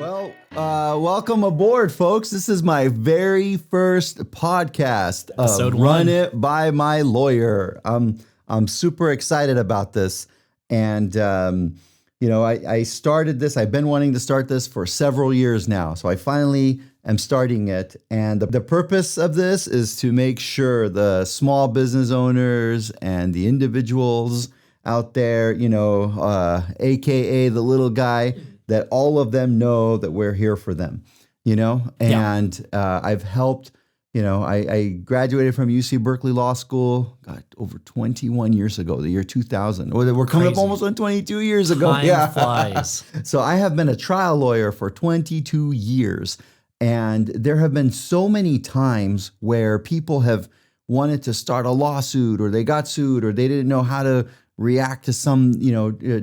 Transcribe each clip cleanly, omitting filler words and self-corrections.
Welcome aboard, folks. This is my very first podcast of Episode Run 1. It by My Lawyer. I'm super excited about this. And, I started this. I've been wanting to start this for several years now. So I finally am starting it. And the purpose of this is to make sure the small business owners and the individuals out there, AKA the little guy, that all of them know that we're here for them, and I've helped, I graduated from UC Berkeley Law School, over 21 years ago, the year 2000. We're coming up almost on 22 years ago. Time flies. So I have been a trial lawyer for 22 years. And there have been so many times where people have wanted to start a lawsuit, or they got sued, or they didn't know how to react to some,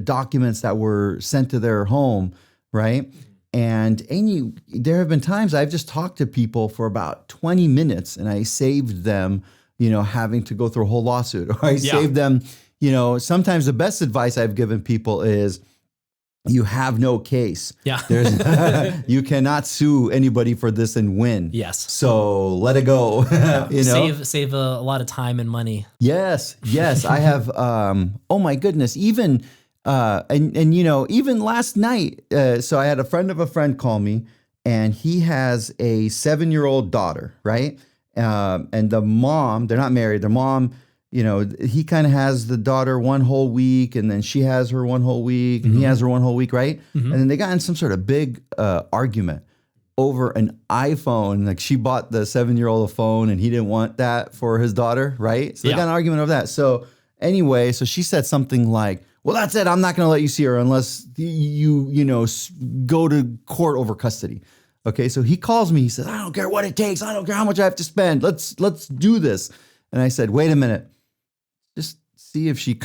documents that were sent to their home, right? And there have been times I've just talked to people for about 20 minutes and I saved them, having to go through a whole lawsuit, or I saved them, sometimes the best advice I've given people is, you have no case. Yeah. You cannot sue anybody for this and win. Yes. So let it go. Save a lot of time and money. Yes. I have, oh my goodness, even, even last night, so I had a friend of a friend call me, and he has a 7-year-old daughter, right? And the mom, they're not married, their mom, he kind of has the daughter one whole week, and then she has her one whole week, and he has her one whole week, right? And then they got in some sort of big argument over an iPhone. Like, she bought the 7-year-old a phone, and he didn't want that for his daughter, right? So they got an argument over that. So anyway, so she said something like, well, that's it. I'm not going to let you see her unless you go to court over custody. Okay, so he calls me. He says, I don't care what it takes. I don't care how much I have to spend. Let's do this. And I said, wait a minute. Just see if she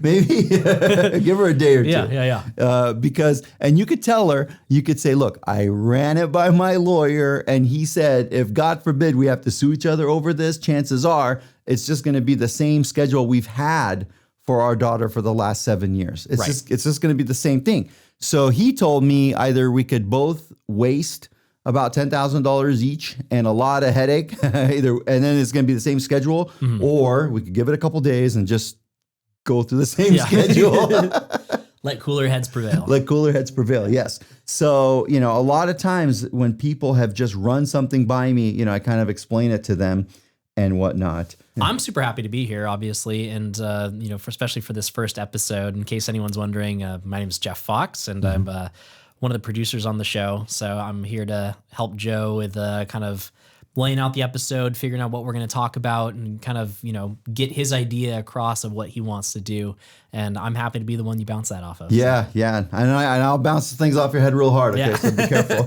maybe give her a day or two. Yeah. Because, and you could tell her, you could say, look, I ran it by my lawyer, and he said, if God forbid we have to sue each other over this, chances are it's just going to be the same schedule we've had for our daughter for the last 7 years. It's just going to be the same thing. So he told me either we could both waste about $10,000 each and a lot of headache, and then it's going to be the same schedule, or we could give it a couple days and just go through the same schedule. Let cooler heads prevail. Let cooler heads prevail, yes. So, a lot of times when people have just run something by me, I kind of explain it to them and whatnot. I'm super happy to be here, obviously, and especially for this first episode. In case anyone's wondering, my name is Jeff Fox, and I'm one of the producers on the show. So I'm here to help Joe with kind of laying out the episode, figuring out what we're going to talk about, and kind of, get his idea across of what he wants to do. And I'm happy to be the one you bounce that off of. Yeah. And I'll bounce things off your head real hard. Okay, so be careful.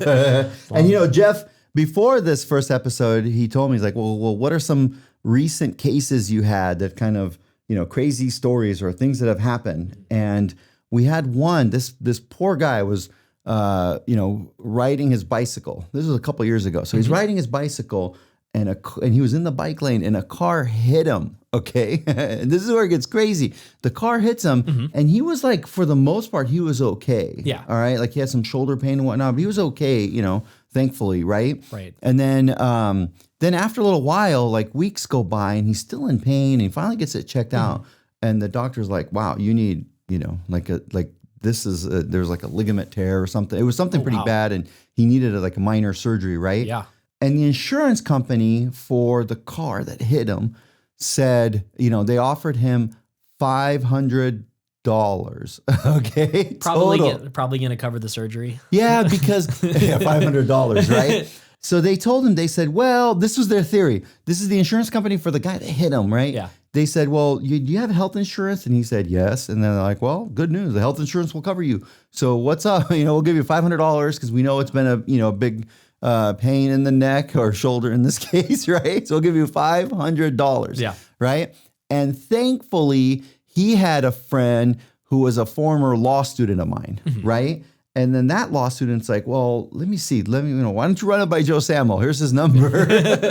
And Jeff, before this first episode, he told me, he's like, well, what are some recent cases you had that kind of, crazy stories or things that have happened? And we had one, this poor guy was, riding his bicycle. This was a couple years ago. So he's riding his bicycle, and he was in the bike lane, and a car hit him. Okay. And this is where it gets crazy. The car hits him, and he was like, for the most part, he was okay. Yeah. All right. Like, he had some shoulder pain and whatnot, but he was okay, thankfully. Right. Right. And then after a little while, like weeks go by, and he's still in pain, and he finally gets it checked out. And the doctor's like, wow, you need, there's like a ligament tear or something. It was something pretty bad, and he needed a minor surgery, right? Yeah. And the insurance company for the car that hit him said, they offered him $500. Okay. Probably going to cover the surgery. Yeah, because $500, right? So they told him, they said, well, this was their theory. This is the insurance company for the guy that hit him, right? Yeah. They said, well, do you have health insurance? And he said, yes. And then they're like, well, good news. The health insurance will cover you. So what's up? We'll give you $500 because we know it's been a big pain in the neck or shoulder in this case, right? So we'll give you $500. Yeah. Right. And thankfully, he had a friend who was a former law student of mine, right? And then that law student's like, well, let me see. Why don't you run it by Joe Samo? Here's his number,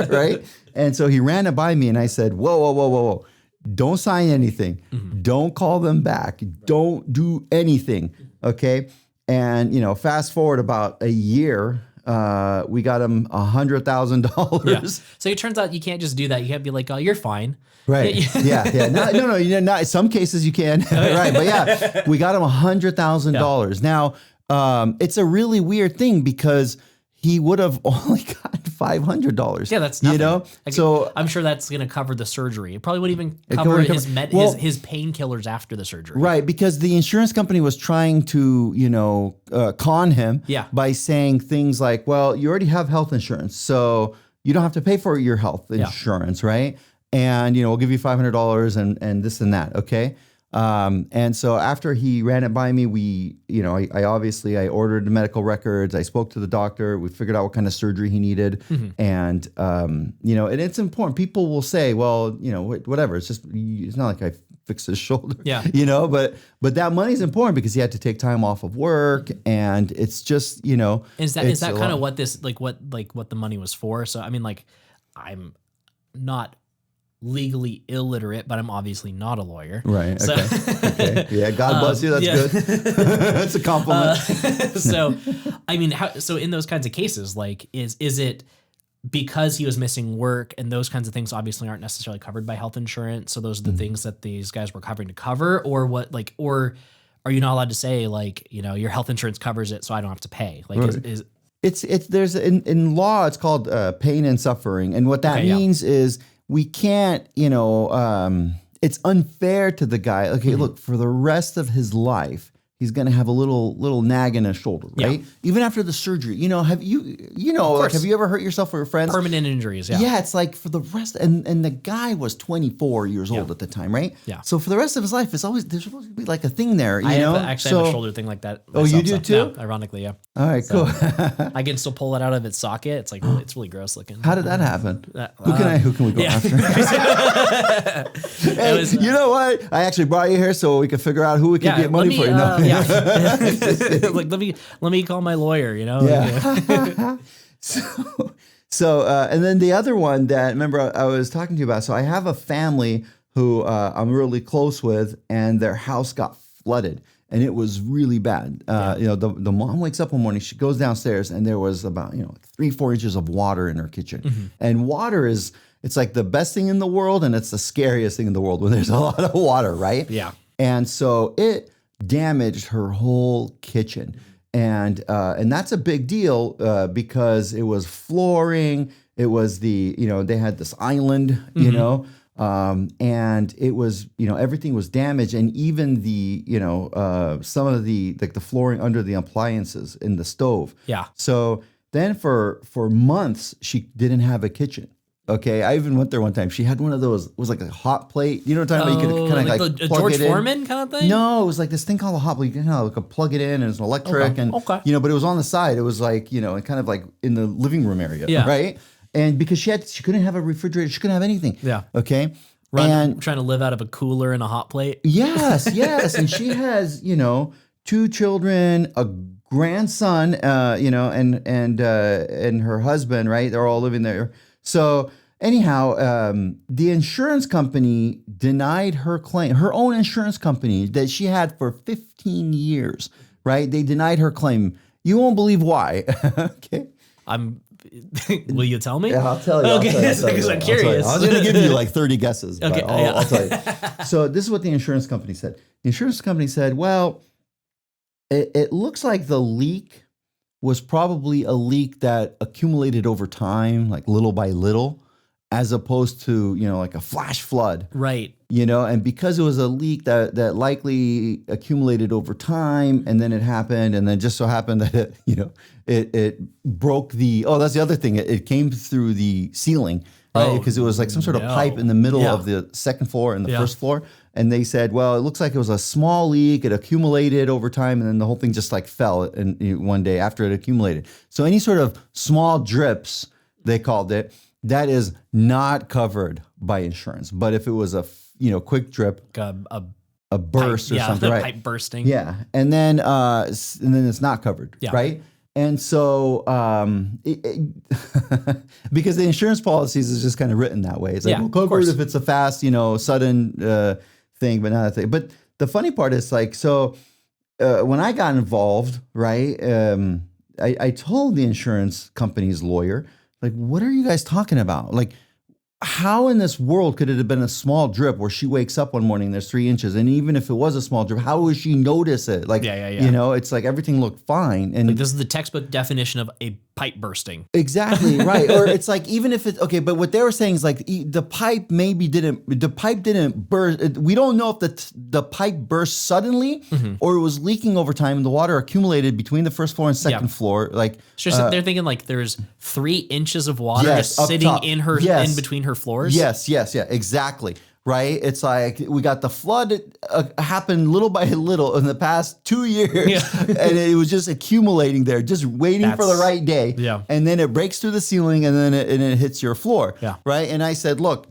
right? And so he ran it by me, and I said, whoa. Don't sign anything. Don't call them back. Don't do anything, okay? And, fast forward about a year, we got him $100,000. Yeah. So it turns out you can't just do that. You can't be like, oh, you're fine. Right. Yeah. No. Not some cases you can. Right. But yeah, we got him $100,000. Now, it's a really weird thing because he would have only got $500. Yeah, that's nothing. Like, so I'm sure that's going to cover the surgery. It probably wouldn't even cover his painkillers after the surgery. Right, because the insurance company was trying to, con him by saying things like, well, you already have health insurance, so you don't have to pay for your health insurance, right? And, we'll give you $500 and this and that, okay? And so after he ran it by me, I ordered the medical records. I spoke to the doctor. We figured out what kind of surgery he needed. And, and it's important. People will say, well, whatever. It's not like I fixed his shoulder, but that money's important because he had to take time off of work. And it's just, is that kind of what this, what the money was for? So, I mean, I'm not legally illiterate, but I'm obviously not a lawyer. Right. So, okay. Yeah. God bless you. That's good. That's a compliment. So, I mean, so in those kinds of cases, is it because he was missing work and those kinds of things obviously aren't necessarily covered by health insurance? So those are the things that these guys were covering to cover, or what? Or are you not allowed to say your health insurance covers it, so I don't have to pay? There's in law it's called pain and suffering, and what that means is we can't, it's unfair to the guy. Okay, look, for the rest of his life, he's going to have a little nag in his shoulder, right? Even after the surgery. Have you ever hurt yourself or your friends? Permanent injuries, yeah. Yeah, it's like for the rest, and the guy was 24 years old at the time, right? Yeah. So for the rest of his life, there's supposed to be like a thing there, I have a shoulder thing like that. Oh, you do too? No, ironically, yeah. All right, cool. I can still pull it out of its socket. It's it's really gross looking. How did that happen? Who can we go after? Hey, you know what? I actually brought you here so we could figure out who we can get money for. Let me call my lawyer. Yeah. So and then the other one that remember I was talking to you about. So I have a family who I'm really close with, and their house got flooded. And it was really bad. The mom wakes up one morning, she goes downstairs, and there was about 3-4 inches of water in her kitchen. And water it's like the best thing in the world, and it's the scariest thing in the world when there's a lot of water, right? Yeah. And so it damaged her whole kitchen, and that's a big deal because it was flooring. It was they had this island, and it was, everything was damaged, and even the, some of the the flooring under the appliances in the stove. Yeah. So then for months she didn't have a kitchen. Okay, I even went there one time. She had one of those. It was like a hot plate. You know what I'm talking about? You could kind of the plug George it in. Foreman kind of thing. No, it was like this thing called a hot plate. You can plug it in, and it's an electric, and but it was on the side. It was like kind of like in the living room area, right? And because she couldn't have a refrigerator, she couldn't have anything. Yeah. Okay. Trying to live out of a cooler and a hot plate. Yes. And she has 2 children, a grandson, and her husband, right? They're all living there. So anyhow, the insurance company denied her claim, her own insurance company that she had for 15 years, right? They denied her claim. You won't believe why. Okay. Will you tell me? Yeah, I'll tell you. Okay, because I'm curious. I was going to give you like 30 guesses, but okay, I'll tell you. So this is what the insurance company said. The insurance company said, well, it looks like the leak was probably a leak that accumulated over time, like little by little, as opposed to, like a flash flood. Right. And because it was a leak that likely accumulated over time, and then it happened, and then just so happened that it broke that's the other thing. It came through the ceiling, right? Because it was like some sort of pipe in the middle of the second floor and the first floor. And they said, well, it looks like it was a small leak. It accumulated over time, and then the whole thing just like fell one day after it accumulated. So any sort of small drips, they called it, that is not covered by insurance. But if it was a quick drip, a burst pipe, or something, right? Pipe bursting, and then it's not covered, right? And so because the insurance policies is just kind of written that way. It's like covered if it's a fast, sudden thing, but not a thing. But the funny part is like so. when I got involved, right, I told the insurance company's lawyer, like, what are you guys talking about? Like, how in this world could it have been a small drip where she wakes up one morning, there's 3 inches, and even if it was a small drip, how would she notice it? Like, you know, it's like everything looked fine. And like this is the textbook definition of a pipe bursting. Exactly, right. Or it's like, even if it's okay, but what they were saying is like the pipe didn't burst. We don't know if the pipe burst suddenly or it was leaking over time and the water accumulated between the first floor and second floor. Like, it's just they're thinking like there's 3 inches of water just sitting in her in between her floors. Yes, exactly. Right? It's like we got the flood happened little by little in the past 2 years, and it was just accumulating there, just waiting for the right day. Yeah. And then it breaks through the ceiling, and then it hits your floor. Yeah. Right? And I said, look,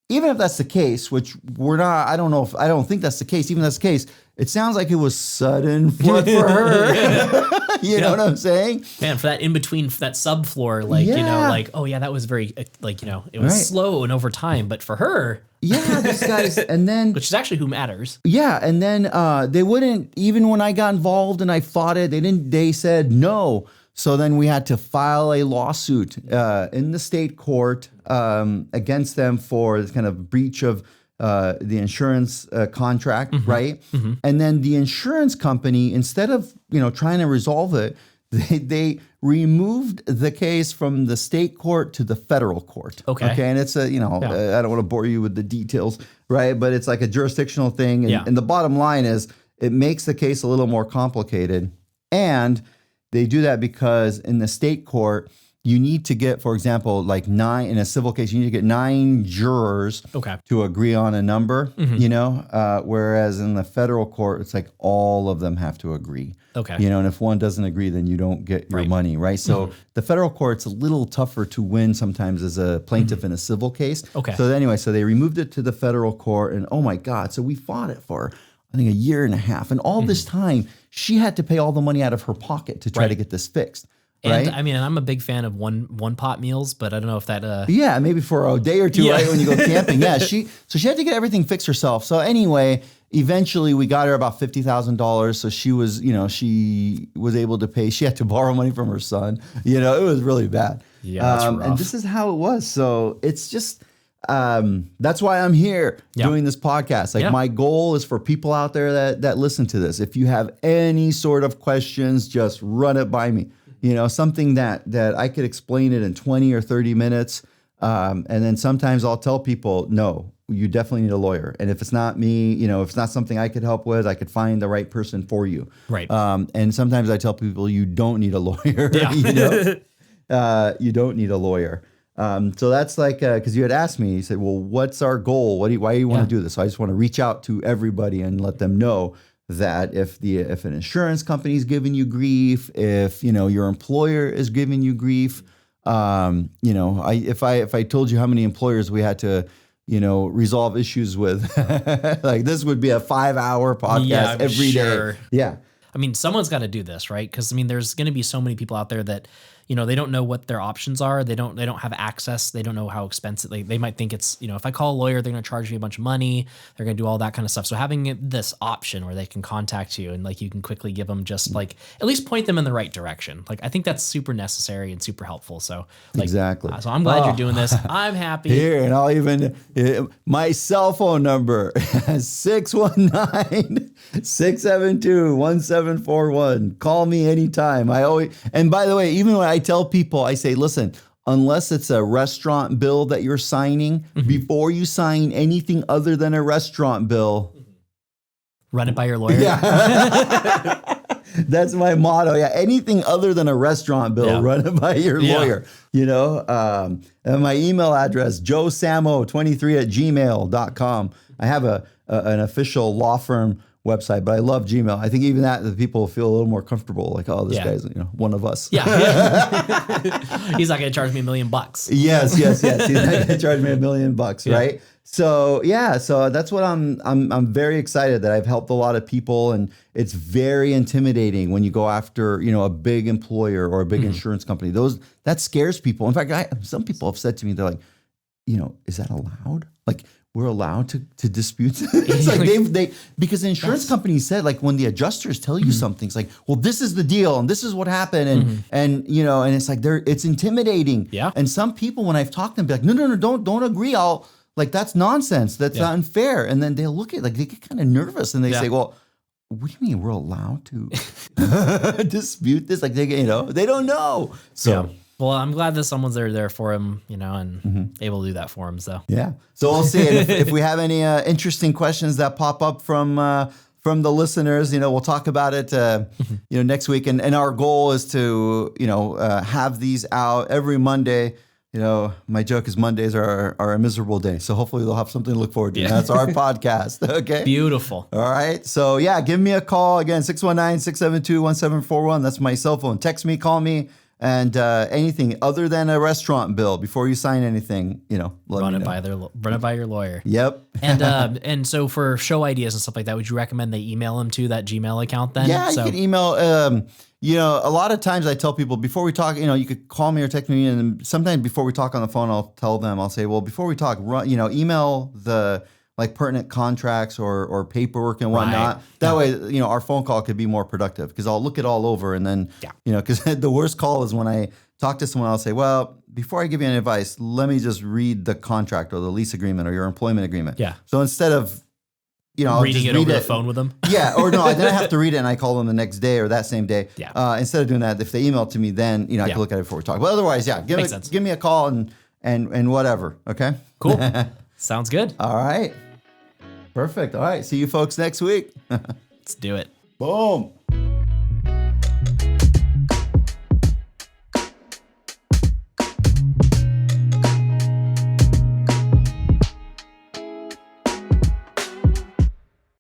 even if that's the case, which we're not, I don't think that's the case. Even if that's the case, it sounds like it was sudden flood for her. You know what I'm saying? Man, for that in between, for that subfloor, like, you know, like, oh yeah, that was very, like, you know, it was slow and over time, but for her. Yeah, this guy's, and then. Which is actually who matters. Yeah, and then they wouldn't, even when I got involved and I fought it, they said no. So then we had to file a lawsuit in the state court against them for this kind of breach of the insurance contract, right? And then the insurance company, instead of trying to resolve it, they removed the case from the state court to the federal court. Okay, and it's I don't want to bore you with the details, right? But it's like a jurisdictional thing, and the bottom line is it makes the case a little more complicated, and they do that because in the state court, you need to get, for example, like 9 in a civil case, you need to get 9 jurors to agree on a number, whereas in the federal court, it's like all of them have to agree. And if one doesn't agree, then you don't get your money, right? So the federal court's a little tougher to win sometimes as a plaintiff in a civil case. So anyway, so they removed it to the federal court, and oh my God, so we fought it for, I think, 1.5 years. And all this time, she had to pay all the money out of her pocket to try to get this fixed. And I mean, I'm a big fan of one pot meals, but I don't know if that. Yeah, maybe for a day or two, right, when you go camping. Yeah, she had to get everything fixed herself. So anyway, eventually we got her about $50,000. So she was, she was able to pay. She had to borrow money from her son. It was really bad. Yeah, that's rough. And this is how it was. So it's just. That's why I'm here doing this podcast. Like my goal is for people out there that listen to this. If you have any sort of questions, just run it by me. Something that I could explain it in 20 or 30 minutes. And then sometimes I'll tell people, no, you definitely need a lawyer. And if it's not me, if it's not something I could help with, I could find the right person for you. Right. And sometimes I tell people you don't need a lawyer. You don't need a lawyer. So that's like, because you had asked me, you said, well, what's our goal? Why do you want to do this? So I just want to reach out to everybody and let them know that if an insurance company is giving you grief, if your employer is giving you grief, if I told you how many employers we had to resolve issues with, like this would be a 5-hour podcast every day. Yeah. I mean, someone's got to do this, right? Because I mean, there's going to be so many people out there that they don't know what their options are. They don't have access. They don't know how expensive they might think it's, if I call a lawyer, they're going to charge me a bunch of money. They're going to do all that kind of stuff. So having this option where they can contact you and like you can quickly give them just like at least point them in the right direction. Like I think that's super necessary and super helpful. So exactly. So I'm glad you're doing this. I'm happy. Here, and I'll even my cell phone number 619-672-1741. Call me anytime. And by the way, even when I tell people, I say, listen, unless it's a restaurant bill that you're signing, before you sign anything other than a restaurant bill, run it by your lawyer. Yeah. That's my motto. Yeah. Anything other than a restaurant bill, run it by your lawyer. And my email address, joesamo23@gmail.com. I have an official law firm website, but I love Gmail. I think even that the people feel a little more comfortable. Like, oh, this guy's one of us. Yeah. He's not going to charge me $1 million. Yes. He's not going to charge me $1 million, right? So so that's what I'm very excited that I've helped a lot of people, and it's very intimidating when you go after a big employer or a big insurance company. That scares people. In fact, some people have said to me, they're like, is that allowed? Like, we're allowed to dispute. It's like they because the insurance company said, like, when the adjusters tell you something, it's like, well, this is the deal and this is what happened, and you know, and it's like it's intimidating. Yeah. And some people, when I've talked to them, be like, no, don't agree. I'll like, that's nonsense. That's not unfair. And then they'll look at, like, they get kind of nervous and they say, well, what do you mean we're allowed to dispute this? Like, they don't know. So. Well, I'm glad that someone's there for him, you know, and able to do that for him. So yeah. So we'll see. And if we have any interesting questions that pop up from the listeners, you know, we'll talk about it, you know, next week. And our goal is to, you know, have these out every Monday. You know, my joke is Mondays are a miserable day. So hopefully they'll have something to look forward to. Yeah. That's our podcast. Okay. Beautiful. All right. So yeah, give me a call again, 619-672-1741. That's my cell phone. Text me, call me, and anything other than a restaurant bill before you sign anything, you know, run it by your lawyer. Yep. And so for show ideas and stuff like that, would you recommend they email them to that Gmail account then? Yeah, you can email. You know, a lot of times I tell people before we talk, you know, you could call me or text me, and sometimes before we talk on the phone, I'll tell them, I'll say, well, before we talk, you know, email the like pertinent contracts or paperwork and whatnot. Right. That way, you know, our phone call could be more productive, because I'll look it all over, and then, you know, because the worst call is when I talk to someone, I'll say, well, before I give you any advice, let me just read the contract or the lease agreement or your employment agreement. Yeah. So instead of, you know, reading it over the phone with them. Yeah. Or no, then I have to read it and I call them the next day or that same day. Yeah. Instead of doing that, if they email it to me, then, you know, I can look at it before we talk. But otherwise, yeah, give me a call and whatever. Okay. Cool. Sounds good. All right. Perfect. All right. See you folks next week. Let's do it. Boom.